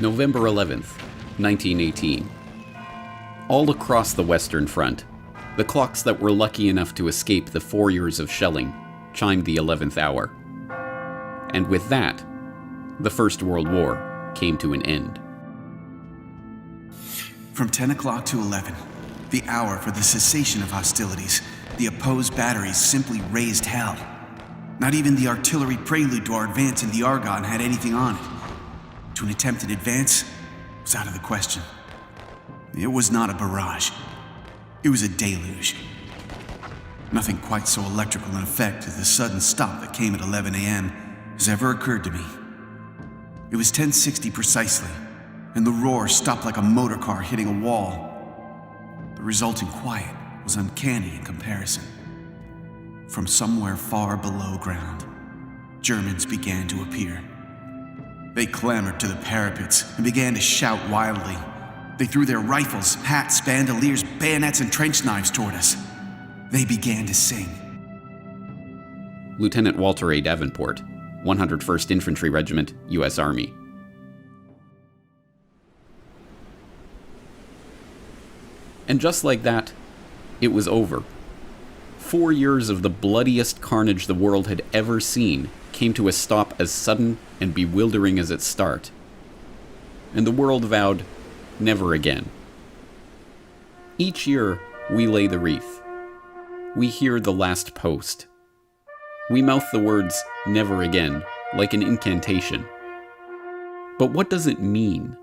November 11th, 1918. All across the Western Front, the clocks that were lucky enough to escape the 4 years of shelling chimed the 11th hour. And with that, the First World War came to an end. From 10 o'clock to 11, the hour for the cessation of hostilities, the opposed batteries simply raised hell. Not even the artillery prelude to our advance in the Argonne had anything on it. To an attempted advance was out of the question. It was not a barrage. It was a deluge. Nothing quite so electrical in effect as the sudden stop that came at 11 a.m. has ever occurred to me. It was 10:60 precisely, and the roar stopped like a motor car hitting a wall. The resulting quiet was uncanny in comparison. From somewhere far below ground, Germans began to appear. They clambered to the parapets and began to shout wildly. They threw their rifles, hats, bandoliers, bayonets, and trench knives toward us. They began to sing. Lieutenant Walter A. Davenport, 101st Infantry Regiment, U.S. Army. And just like that, it was over. 4 years of the bloodiest carnage the world had ever seen came to a stop as sudden and bewildering as its start. And the world vowed, never again. Each year, we lay the wreath. We hear the last post. We mouth the words, never again, like an incantation. But what does it mean?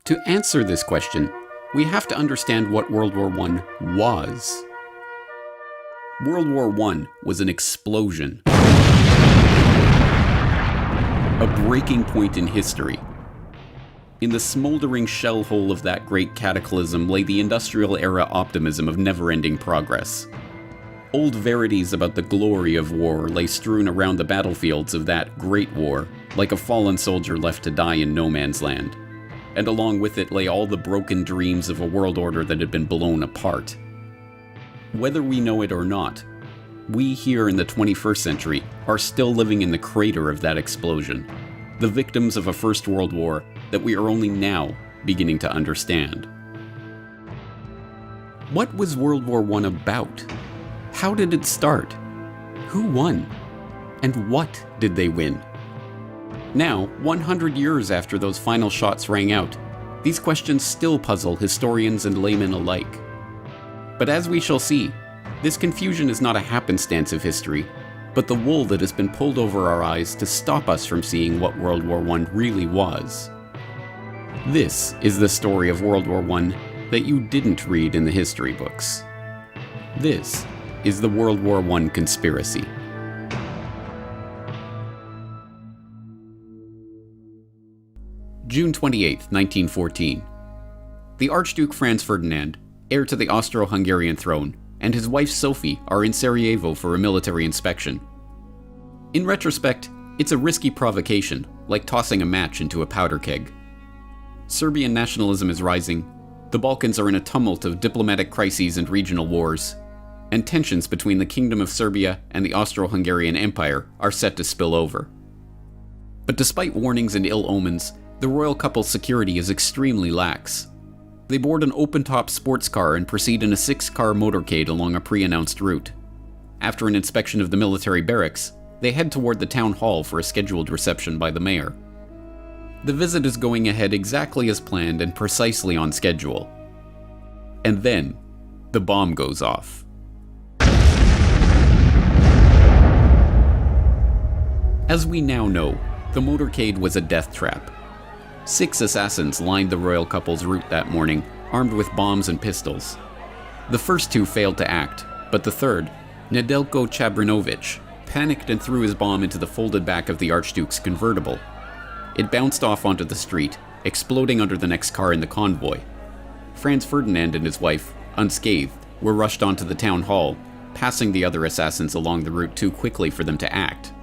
To answer this question, we have to understand what World War I was. World War I was an explosion. A breaking point in history. In the smoldering shell hole of that great cataclysm lay the industrial era optimism of never-ending progress. Old verities about the glory of war lay strewn around the battlefields of that great war, like a fallen soldier left to die in no man's land. And along with it lay all the broken dreams of a world order that had been blown apart. Whether we know it or not, we here in the 21st century are still living in the crater of that explosion, the victims of a First World War that we are only now beginning to understand. What was World War I about? How did it start? Who won? And what did they win? Now, 100 years after those final shots rang out, these questions still puzzle historians and laymen alike. But as we shall see, this confusion is not a happenstance of history, but the wool that has been pulled over our eyes to stop us from seeing what World War I really was. This is the story of World War I that you didn't read in the history books. This is the World War I conspiracy. June 28, 1914. The Archduke Franz Ferdinand, heir to the Austro-Hungarian throne, and his wife Sophie are in Sarajevo for a military inspection. In retrospect, it's a risky provocation, like tossing a match into a powder keg. Serbian nationalism is rising, the Balkans are in a tumult of diplomatic crises and regional wars, and tensions between the Kingdom of Serbia and the Austro-Hungarian Empire are set to spill over. But despite warnings and ill omens, the royal couple's security is extremely lax. They board an open-top sports car and proceed in a 6-car motorcade along a pre-announced route. After an inspection of the military barracks, they head toward the town hall for a scheduled reception by the mayor. The visit is going ahead exactly as planned and precisely on schedule. And then, the bomb goes off. As we now know, the motorcade was a death trap. 6 assassins lined the royal couple's route that morning, armed with bombs and pistols. The first 2 failed to act, but the third, Nedeljko Chabrinovic, panicked and threw his bomb into the folded back of the Archduke's convertible. It bounced off onto the street, exploding under the next car in the convoy. Franz Ferdinand and his wife, unscathed, were rushed onto the town hall, passing the other assassins along the route too quickly for them to act.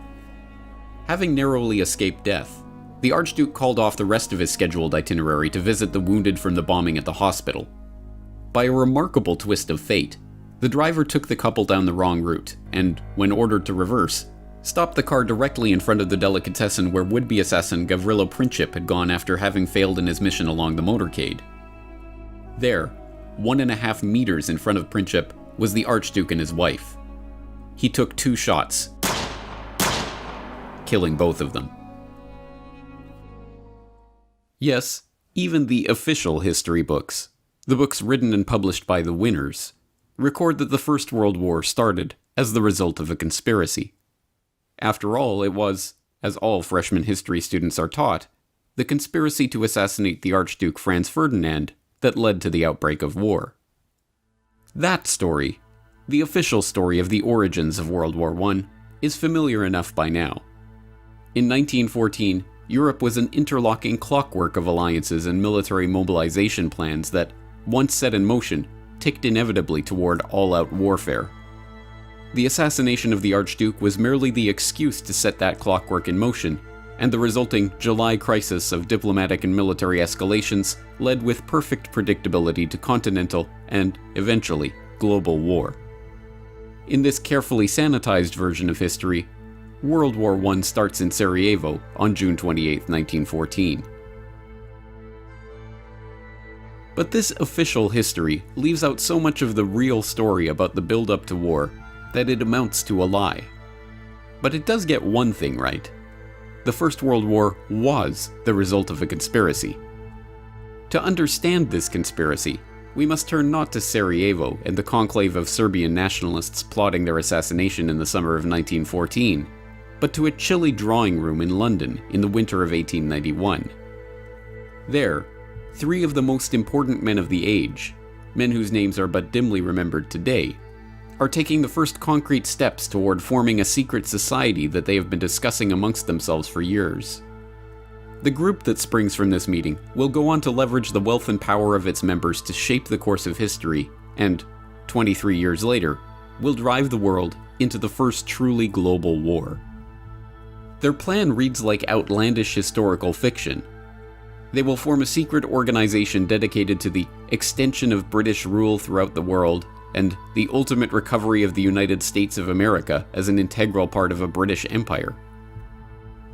Having narrowly escaped death, the Archduke called off the rest of his scheduled itinerary to visit the wounded from the bombing at the hospital. By a remarkable twist of fate, the driver took the couple down the wrong route, and, when ordered to reverse, stopped the car directly in front of the delicatessen where would-be assassin Gavrilo Princip had gone after having failed in his mission along the motorcade. There, 1.5 meters in front of Princip, was the Archduke and his wife. He took 2 shots, killing both of them. Yes, even the official history books, the books written and published by the winners, record that the First World War started as the result of a conspiracy. After all, it was, as all freshman history students are taught, the conspiracy to assassinate the Archduke Franz Ferdinand that led to the outbreak of war. That story, the official story of the origins of World War I, is familiar enough by now. In 1914, Europe was an interlocking clockwork of alliances and military mobilization plans that, once set in motion, ticked inevitably toward all-out warfare. The assassination of the Archduke was merely the excuse to set that clockwork in motion, and the resulting July crisis of diplomatic and military escalations led with perfect predictability to continental and, eventually, global war. In this carefully sanitized version of history, World War I starts in Sarajevo on June 28, 1914. But this official history leaves out so much of the real story about the build-up to war that it amounts to a lie. But it does get one thing right. The First World War was the result of a conspiracy. To understand this conspiracy, we must turn not to Sarajevo and the conclave of Serbian nationalists plotting their assassination in the summer of 1914, but to a chilly drawing room in London in the winter of 1891. There, 3 of the most important men of the age, men whose names are but dimly remembered today, are taking the first concrete steps toward forming a secret society that they have been discussing amongst themselves for years. The group that springs from this meeting will go on to leverage the wealth and power of its members to shape the course of history, and, 23 years later, will drive the world into the first truly global war. Their plan reads like outlandish historical fiction. They will form a secret organization dedicated to the extension of British rule throughout the world and the ultimate recovery of the United States of America as an integral part of a British empire.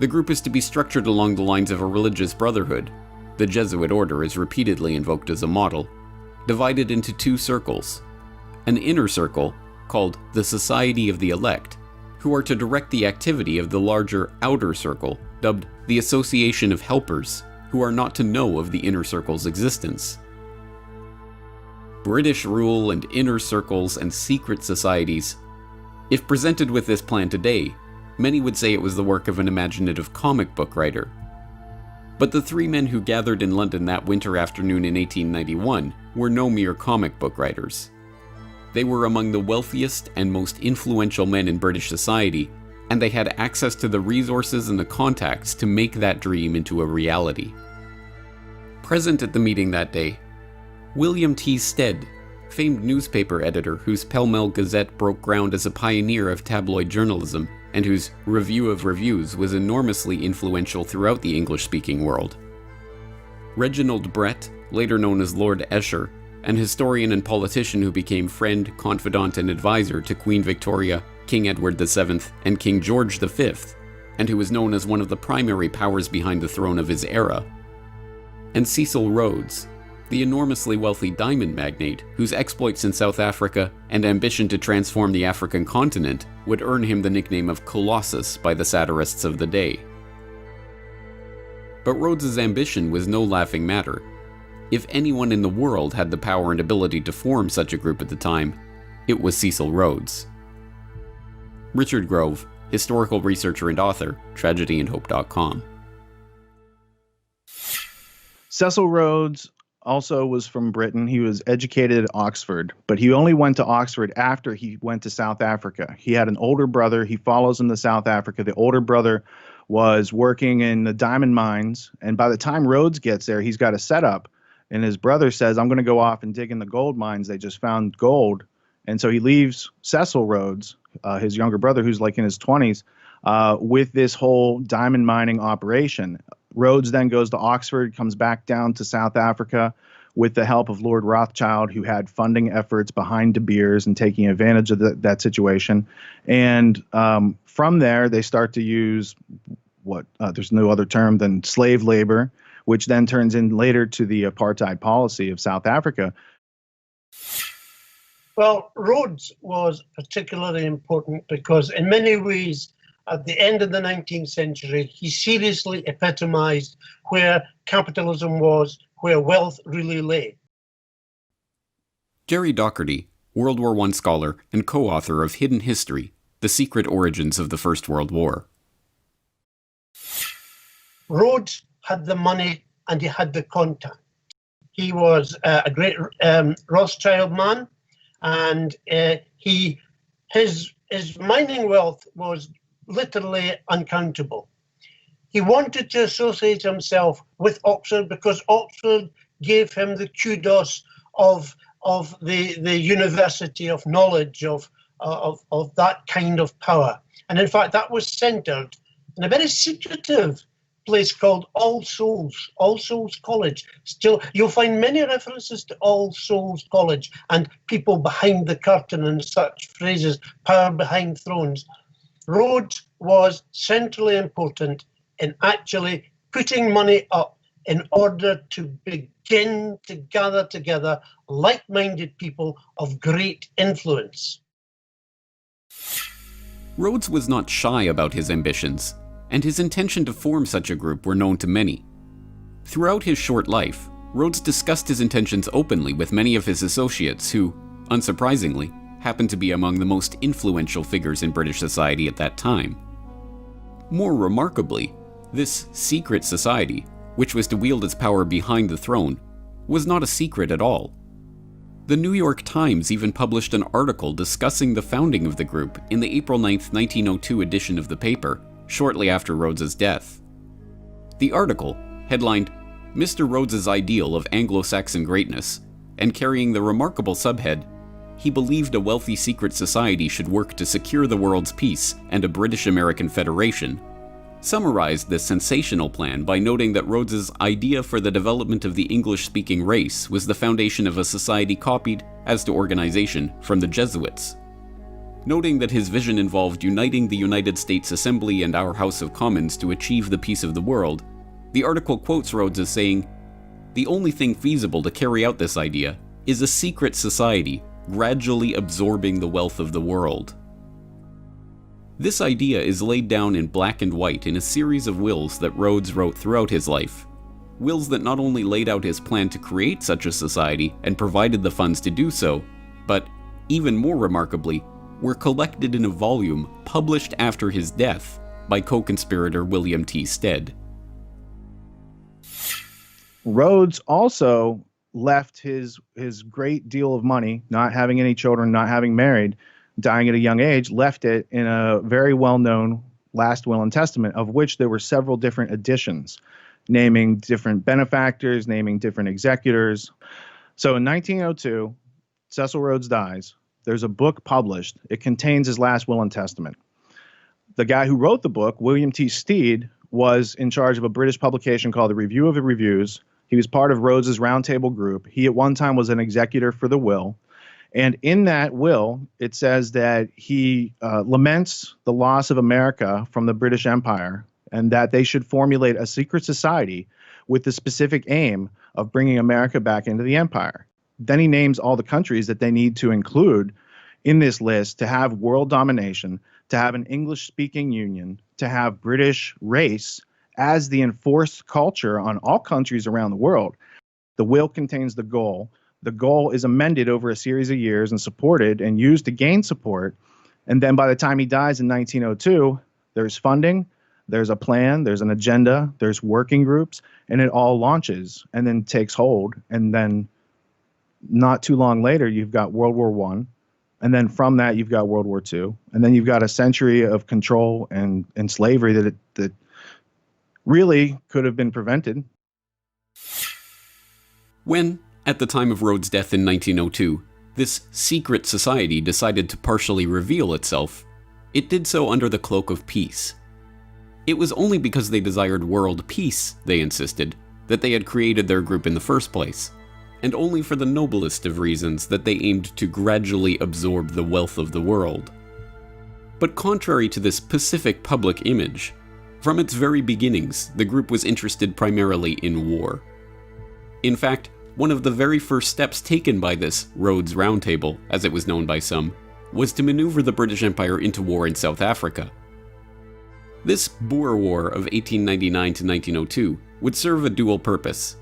The group is to be structured along the lines of a religious brotherhood. The Jesuit order is repeatedly invoked as a model, divided into 2 circles. An inner circle, called the Society of the Elect, who are to direct the activity of the larger outer circle, dubbed the Association of Helpers, who are not to know of the inner circle's existence. British rule and inner circles and secret societies. If presented with this plan today, many would say it was the work of an imaginative comic book writer. But the 3 men who gathered in London that winter afternoon in 1891 were no mere comic book writers. They were among the wealthiest and most influential men in British society, and they had access to the resources and the contacts to make that dream into a reality. Present at the meeting that day, William T. Stead, famed newspaper editor whose Pall Mall Gazette broke ground as a pioneer of tabloid journalism, and whose Review of Reviews was enormously influential throughout the English-speaking world. Reginald Brett, later known as Lord Esher, an historian and politician who became friend, confidant, and advisor to Queen Victoria, King Edward VII, and King George V, and who was known as one of the primary powers behind the throne of his era. And Cecil Rhodes, the enormously wealthy diamond magnate whose exploits in South Africa and ambition to transform the African continent would earn him the nickname of Colossus by the satirists of the day. But Rhodes's ambition was no laughing matter. If anyone in the world had the power and ability to form such a group at the time, it was Cecil Rhodes. Richard Grove, historical researcher and author, TragedyandHope.com. Cecil Rhodes also was from Britain. He was educated at Oxford, but he only went to Oxford after he went to South Africa. He had an older brother. He follows him to South Africa. The older brother was working in the diamond mines, and by the time Rhodes gets there, he's got a setup, and his brother says, I'm going to go off and dig in the gold mines. They just found gold. And so he leaves Cecil Rhodes, his younger brother, who's like in his 20s, with this whole diamond mining operation. Rhodes then goes to Oxford, comes back down to South Africa, with the help of Lord Rothschild, who had funding efforts behind De Beers and taking advantage of that situation. And from there, they start to use there's no other term than slave labor, which then turns in later to the apartheid policy of South Africa. Well, Rhodes was particularly important because in many ways, at the end of the 19th century, he seriously epitomized where capitalism was, where wealth really lay. Jerry Docherty, World War I scholar and co-author of Hidden History, The Secret Origins of the First World War. Rhodes had the money and he had the contact. He was a great Rothschild man, and his mining wealth was literally uncountable. He wanted to associate himself with Oxford because Oxford gave him the kudos of the university of knowledge, of that kind of power. And in fact, that was centered in a very secretive place called All Souls College. Still, you'll find many references to All Souls College and people behind the curtain and such phrases, power behind thrones. Rhodes was centrally important in actually putting money up in order to begin to gather together like-minded people of great influence. Rhodes was not shy about his ambitions, and his intention to form such a group were known to many. Throughout his short life, Rhodes discussed his intentions openly with many of his associates who, unsurprisingly, happened to be among the most influential figures in British society at that time. More remarkably, this secret society, which was to wield its power behind the throne, was not a secret at all. The New York Times even published an article discussing the founding of the group in the April 9, 1902 edition of the paper, shortly after Rhodes's death. The article, headlined "Mr. Rhodes's Ideal of Anglo-Saxon Greatness," and carrying the remarkable subhead, "He believed a wealthy secret society should work to secure the world's peace and a British-American federation," summarized this sensational plan by noting that Rhodes's idea for the development of the English-speaking race was the foundation of a society copied, as to organization, from the Jesuits. Noting that his vision involved uniting the United States Assembly and our House of Commons to achieve the peace of the world, the article quotes Rhodes as saying, "The only thing feasible to carry out this idea is a secret society gradually absorbing the wealth of the world." This idea is laid down in black and white in a series of wills that Rhodes wrote throughout his life. Wills that not only laid out his plan to create such a society and provided the funds to do so, but, even more remarkably, were collected in a volume published after his death by co-conspirator William T. Stead. Rhodes also left his great deal of money, not having any children, not having married, dying at a young age, left it in a very well-known last will and testament, of which there were several different editions, naming different benefactors, naming different executors. So in 1902, Cecil Rhodes dies. There's a book published. It contains his last will and testament. The guy who wrote the book, William T. Stead, was in charge of a British publication called the Review of the Reviews. He was part of Rhodes's roundtable group. He at one time was an executor for the will. And in that will, it says that he laments the loss of America from the British Empire and that they should formulate a secret society with the specific aim of bringing America back into the empire. Then he names all the countries that they need to include in this list to have world domination, to have an English-speaking union, to have British race as the enforced culture on all countries around the world. The will contains the goal. The goal is amended over a series of years and supported and used to gain support. And then by the time he dies in 1902, there's funding, there's a plan, there's an agenda, there's working groups, and it all launches and then takes hold. And then not too long later, you've got World War I. And then from that, you've got World War II. And then you've got a century of control and slavery that really could have been prevented. When, at the time of Rhodes' death in 1902, this secret society decided to partially reveal itself, it did so under the cloak of peace. It was only because they desired world peace, they insisted, that they had created their group in the first place. and only for the noblest of reasons that they aimed to gradually absorb the wealth of the world. But contrary to this pacific public image, from its very beginnings, the group was interested primarily in war. In fact, one of the very first steps taken by this Rhodes Round Table, as it was known by some, was to maneuver the British Empire into war in South Africa. This Boer War of 1899 to 1902 would serve a dual purpose.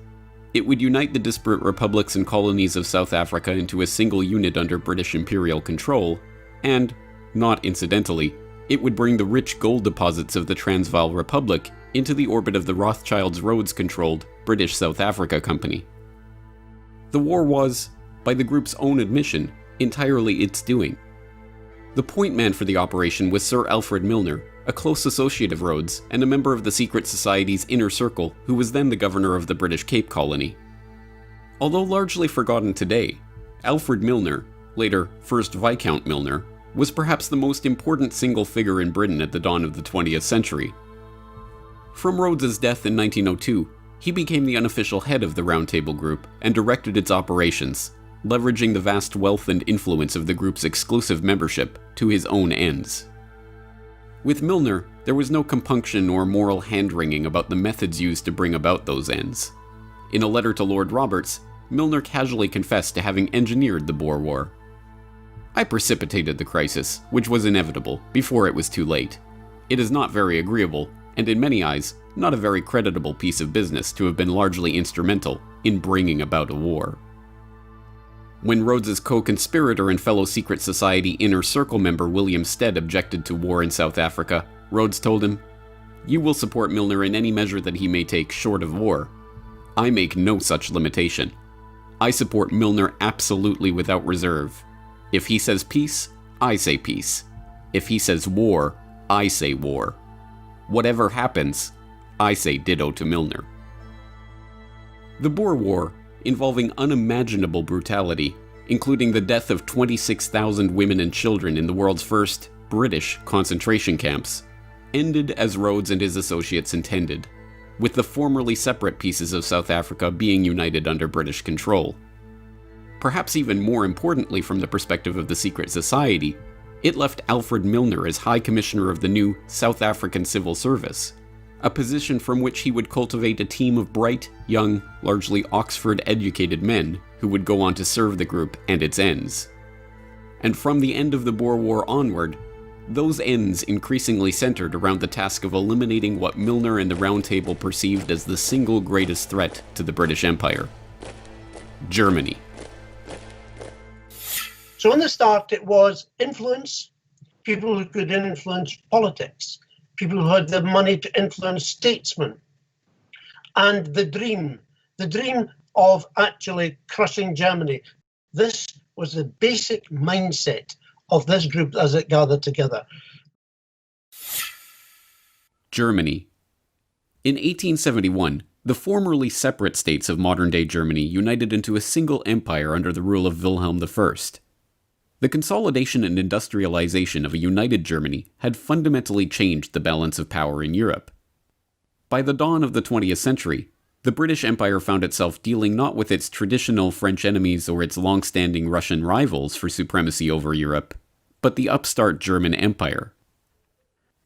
It would unite the disparate republics and colonies of South Africa into a single unit under British imperial control, and, not incidentally, it would bring the rich gold deposits of the Transvaal Republic into the orbit of the Rothschilds Rhodes-controlled British South Africa Company. The war was, by the group's own admission, entirely its doing. The point man for the operation was Sir Alfred Milner, a close associate of Rhodes and a member of the secret society's inner circle who was then the governor of the British Cape Colony. Although largely forgotten today, Alfred Milner, later First Viscount Milner, was perhaps the most important single figure in Britain at the dawn of the 20th century. From Rhodes's death in 1902, he became the unofficial head of the Round Table Group and directed its operations, leveraging the vast wealth and influence of the group's exclusive membership to his own ends. With Milner, there was no compunction or moral hand-wringing about the methods used to bring about those ends. In a letter to Lord Roberts, Milner casually confessed to having engineered the Boer War. "I precipitated the crisis, which was inevitable, before it was too late. It is not very agreeable, and in many eyes, not a very creditable piece of business to have been largely instrumental in bringing about a war." When Rhodes's co-conspirator and fellow secret society Inner Circle member William Stead objected to war in South Africa, Rhodes told him, "You will support Milner in any measure that he may take short of war. I make no such limitation. I support Milner absolutely without reserve. If he says peace, I say peace. If he says war, I say war. Whatever happens, I say ditto to Milner." The Boer War, involving unimaginable brutality, including the death of 26,000 women and children in the world's first British concentration camps, ended as Rhodes and his associates intended, with the formerly separate pieces of South Africa being united under British control. Perhaps even more importantly from the perspective of the secret society, it left Alfred Milner as High Commissioner of the new South African Civil Service, a position from which he would cultivate a team of bright, young, largely Oxford-educated men who would go on to serve the group and its ends. And from the end of the Boer War onward, those ends increasingly centered around the task of eliminating what Milner and the Round Table perceived as the single greatest threat to the British Empire: Germany. So in the start, it was influence, people who could influence politics, people who had the money to influence statesmen, and the dream of actually crushing Germany. This was the basic mindset of this group as it gathered together. Germany. In 1871, the formerly separate states of modern-day Germany united into a single empire under the rule of Wilhelm I. The consolidation and industrialization of a united Germany had fundamentally changed the balance of power in Europe. By the dawn of the 20th century, the British Empire found itself dealing not with its traditional French enemies or its long-standing Russian rivals for supremacy over Europe, but the upstart German Empire.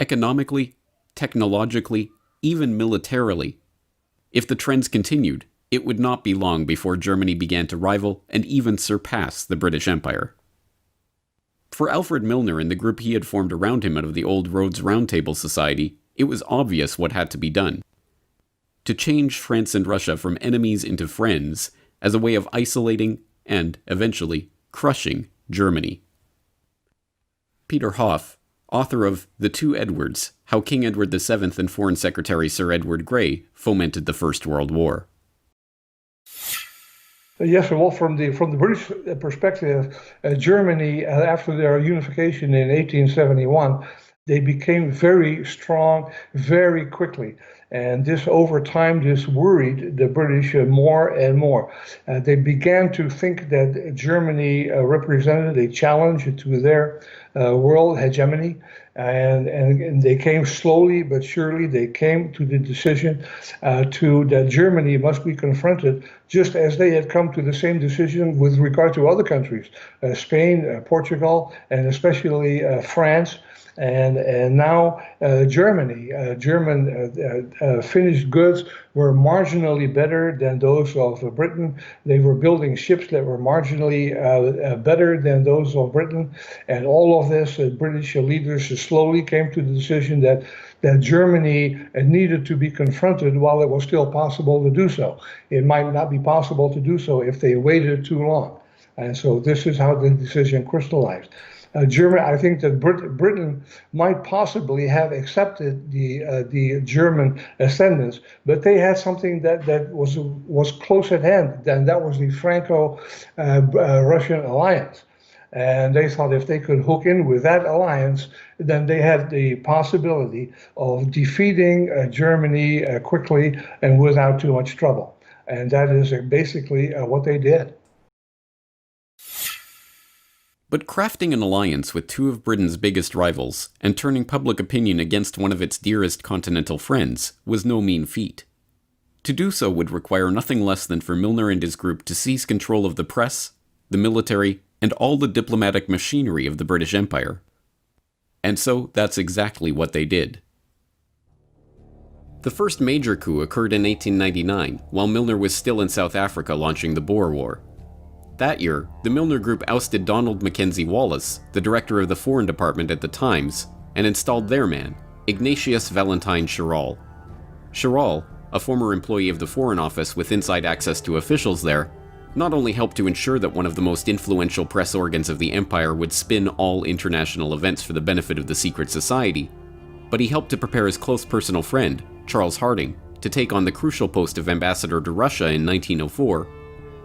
Economically, technologically, even militarily, if the trends continued, it would not be long before Germany began to rival and even surpass the British Empire. For Alfred Milner and the group he had formed around him out of the old Rhodes Round Table Society, it was obvious what had to be done. To change France and Russia from enemies into friends as a way of isolating and, eventually, crushing Germany. Peter Hoff, author of The Two Edwards, How King Edward VII and Foreign Secretary Sir Edward Grey Fomented the First World War. Yes, well, from the British perspective, Germany, after their unification in 1871, they became very strong very quickly. And this over time, this worried the British more and more. They began to think that Germany represented a challenge to their world hegemony. And they came slowly but surely. They came to the decision that Germany must be confronted, just as they had come to the same decision with regard to other countries, Spain, Portugal, and especially France. And now Germany. German finished goods were marginally better than those of Britain. They were building ships that were marginally better than those of Britain. And all of this, British leaders slowly came to the decision that Germany needed to be confronted while it was still possible to do so. It might not be possible to do so if they waited too long. And so this is how the decision crystallized. Germany, I think that Britain might possibly have accepted the German ascendance, but they had something that was close at hand. And that was the Franco-Russian alliance. And they thought if they could hook in with that alliance, then they had the possibility of defeating Germany quickly and without too much trouble. And that is basically what they did. But crafting an alliance with two of Britain's biggest rivals and turning public opinion against one of its dearest continental friends was no mean feat. To do so would require nothing less than for Milner and his group to seize control of the press, the military, and all the diplomatic machinery of the British Empire. And so that's exactly what they did. The first major coup occurred in 1899, while Milner was still in South Africa launching the Boer War. That year, the Milner Group ousted Donald Mackenzie Wallace, the director of the Foreign Department at the Times, and installed their man, Ignatius Valentine Chiral. Chiral, a former employee of the Foreign Office with inside access to officials there, not only helped to ensure that one of the most influential press organs of the empire would spin all international events for the benefit of the secret society, but he helped to prepare his close personal friend, Charles Harding, to take on the crucial post of ambassador to Russia in 1904,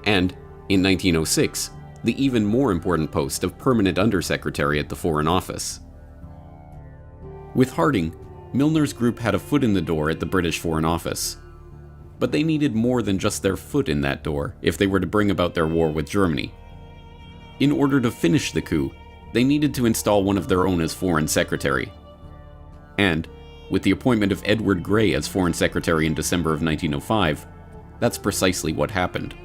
and, in 1906, the even more important post of permanent undersecretary at the Foreign Office. With Harding, Milner's group had a foot in the door at the British Foreign Office. But they needed more than just their foot in that door if they were to bring about their war with Germany. In order to finish the coup, they needed to install one of their own as Foreign Secretary. And, with the appointment of Edward Grey as Foreign Secretary in December of 1905, that's precisely what happened.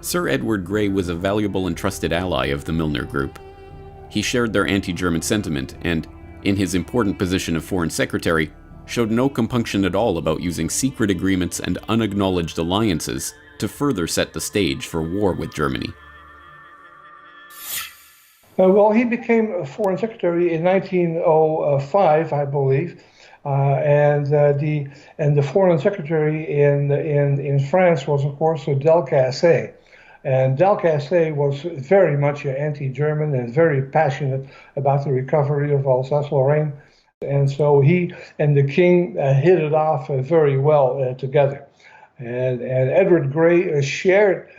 Sir Edward Grey was a valuable and trusted ally of the Milner Group. He shared their anti-German sentiment and, in his important position of Foreign Secretary, showed no compunction at all about using secret agreements and unacknowledged alliances to further set the stage for war with Germany. Well, he became a Foreign Secretary in 1905, I believe. And the Foreign Secretary in France was, of course, Delcasse. And Delcasse was very much anti-German and very passionate about the recovery of Alsace-Lorraine. And so he and the king hit it off very well together. And Edward Grey shared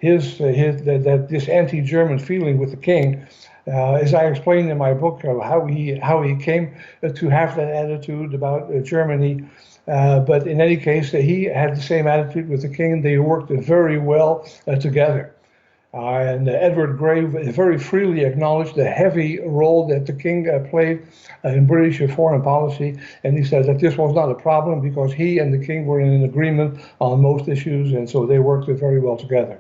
this anti-German feeling with the king. As I explained in my book, how he came to have that attitude about Germany. But in any case, he had the same attitude with the king. They worked very well together. And Edward Grey very freely acknowledged the heavy role that the king played in British foreign policy. And he said that this was not a problem because he and the king were in an agreement on most issues. And so they worked very well together.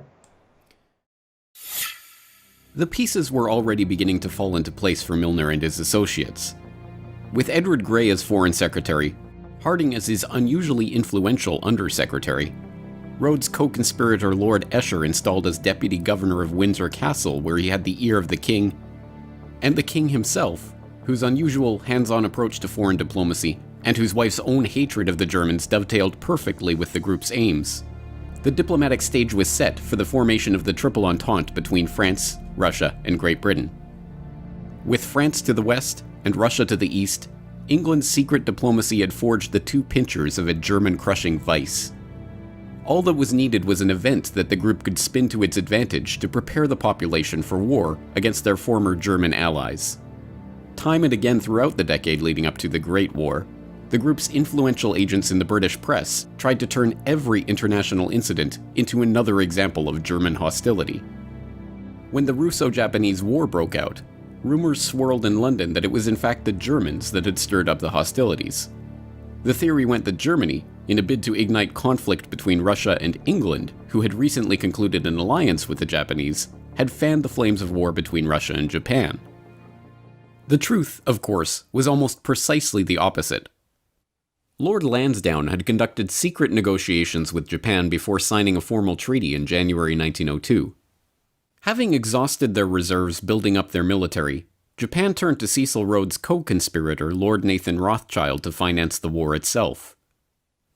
The pieces were already beginning to fall into place for Milner and his associates. With Edward Grey as Foreign Secretary, Harding as his unusually influential Undersecretary, Rhodes' co-conspirator Lord Esher installed as Deputy Governor of Windsor Castle, where he had the ear of the king, and the king himself, whose unusual hands-on approach to foreign diplomacy and whose wife's own hatred of the Germans dovetailed perfectly with the group's aims. The diplomatic stage was set for the formation of the Triple Entente between France, Russia, and Great Britain. With France to the west and Russia to the east, England's secret diplomacy had forged the two pincers of a German-crushing vice. All that was needed was an event that the group could spin to its advantage to prepare the population for war against their former German allies. Time and again throughout the decade leading up to the Great War, the group's influential agents in the British press tried to turn every international incident into another example of German hostility. When the Russo-Japanese War broke out, rumors swirled in London that it was in fact the Germans that had stirred up the hostilities. The theory went that Germany, in a bid to ignite conflict between Russia and England, who had recently concluded an alliance with the Japanese, had fanned the flames of war between Russia and Japan. The truth, of course, was almost precisely the opposite. Lord Lansdowne had conducted secret negotiations with Japan before signing a formal treaty in January 1902. Having exhausted their reserves building up their military, Japan turned to Cecil Rhodes' co-conspirator Lord Nathan Rothschild to finance the war itself.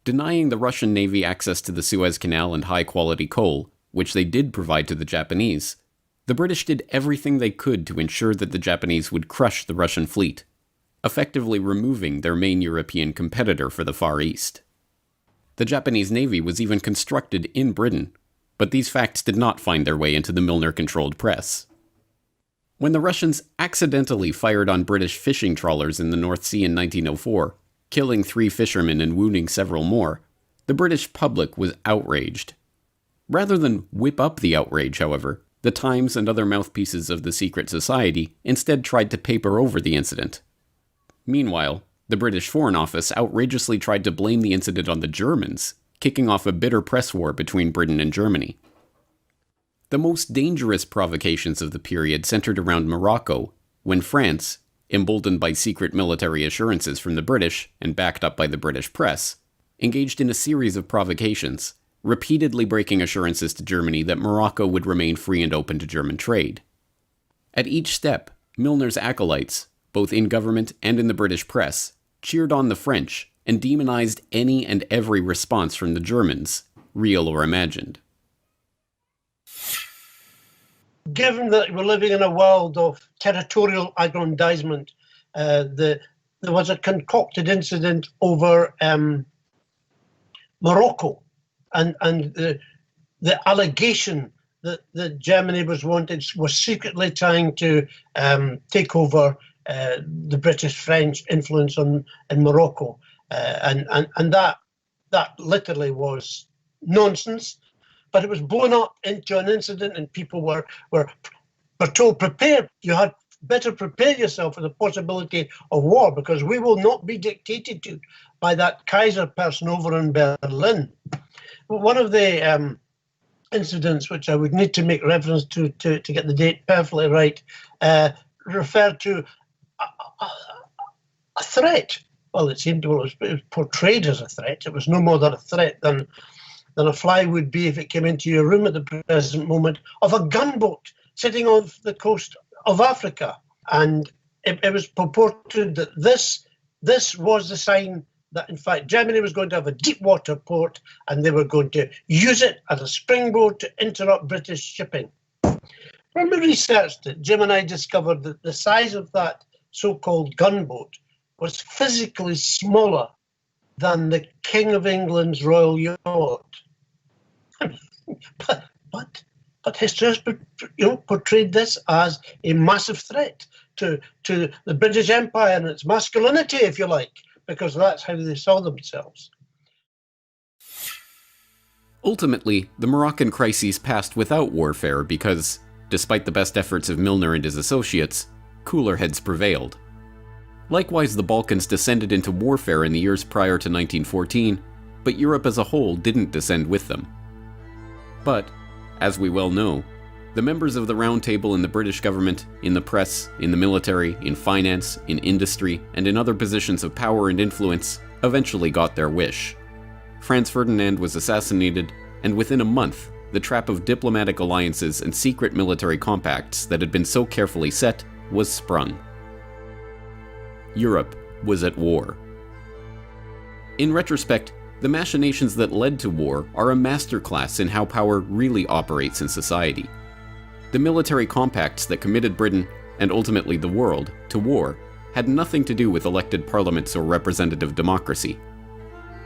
Denying the Russian Navy access to the Suez Canal and high-quality coal, which they did provide to the Japanese, the British did everything they could to ensure that the Japanese would crush the Russian fleet, effectively removing their main European competitor for the Far East. The Japanese Navy was even constructed in Britain, but these facts did not find their way into the Milner-controlled press. When the Russians accidentally fired on British fishing trawlers in the North Sea in 1904, killing 3 fishermen and wounding several more, the British public was outraged. Rather than whip up the outrage, however, the Times and other mouthpieces of the secret society instead tried to paper over the incident. Meanwhile, the British Foreign Office outrageously tried to blame the incident on the Germans, kicking off a bitter press war between Britain and Germany. The most dangerous provocations of the period centered around Morocco, when France, emboldened by secret military assurances from the British and backed up by the British press, engaged in a series of provocations, repeatedly breaking assurances to Germany that Morocco would remain free and open to German trade. At each step, Milner's acolytes, both in government and in the British press, cheered on the French and demonized any and every response from the Germans, real or imagined. Given that we're living in a world of territorial aggrandizement, there was a concocted incident over Morocco and the allegation that Germany was secretly trying to take over the British-French influence in Morocco, and that literally was nonsense. But it was blown up into an incident, and people were told, prepare. You had better prepare yourself for the possibility of war, because we will not be dictated to by that Kaiser person over in Berlin. One of the incidents, which I would need to make reference to get the date perfectly right, referred to a threat. Well, it seemed it was portrayed as a threat. It was no more than a threat than a fly would be if it came into your room at the present moment, of a gunboat sitting off the coast of Africa. And it was purported that this was the sign that, in fact, Germany was going to have a deep water port and they were going to use it as a springboard to interrupt British shipping. When we researched it, Jim and I discovered that the size of that so-called gunboat was physically smaller than the King of England's Royal Yacht. But history has portrayed this as a massive threat to the British Empire and its masculinity, if you like, because that's how they saw themselves. Ultimately, the Moroccan crises passed without warfare because, despite the best efforts of Milner and his associates, cooler heads prevailed. Likewise, the Balkans descended into warfare in the years prior to 1914, but Europe as a whole didn't descend with them. But, as we well know, the members of the Round Table in the British government, in the press, in the military, in finance, in industry, and in other positions of power and influence eventually got their wish. Franz Ferdinand was assassinated, and within a month, the trap of diplomatic alliances and secret military compacts that had been so carefully set was sprung. Europe was at war. In retrospect, the machinations that led to war are a masterclass in how power really operates in society. The military compacts that committed Britain, and ultimately the world, to war had nothing to do with elected parliaments or representative democracy.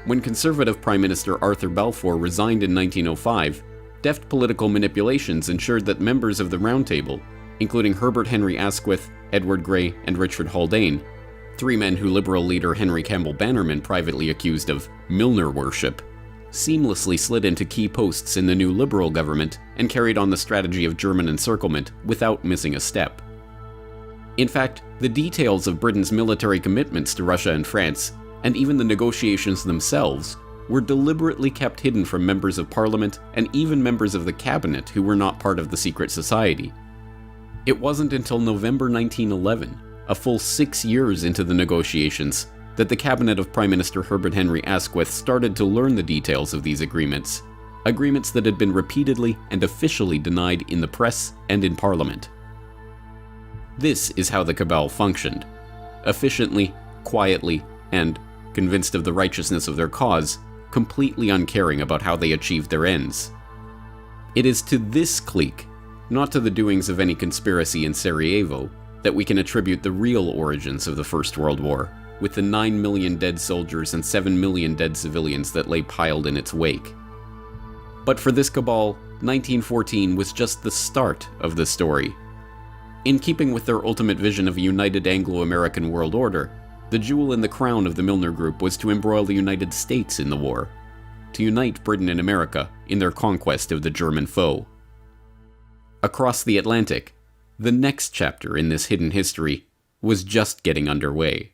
When Conservative Prime Minister Arthur Balfour resigned in 1905, deft political manipulations ensured that members of the Round Table, including Herbert Henry Asquith, Edward Grey, and Richard Haldane, 3 men who Liberal leader Henry Campbell Bannerman privately accused of Milner worship, seamlessly slid into key posts in the new Liberal government and carried on the strategy of German encirclement without missing a step. In fact, the details of Britain's military commitments to Russia and France, and even the negotiations themselves, were deliberately kept hidden from members of Parliament and even members of the cabinet who were not part of the secret society. It wasn't until November 1911, a full 6 years into the negotiations, that the cabinet of Prime Minister Herbert Henry Asquith started to learn the details of these agreements that had been repeatedly and officially denied in the press and in Parliament. This is how the cabal functioned: efficiently, quietly, and, convinced of the righteousness of their cause, completely uncaring about how they achieved their ends. It is to this clique, not to the doings of any conspiracy in Sarajevo, that we can attribute the real origins of the First World War, with the 9 million dead soldiers and 7 million dead civilians that lay piled in its wake. But for this cabal, 1914 was just the start of the story. In keeping with their ultimate vision of a united Anglo-American world order, the jewel in the crown of the Milner Group was to embroil the United States in the war, to unite Britain and America in their conquest of the German foe. Across the Atlantic, the next chapter in this hidden history was just getting underway.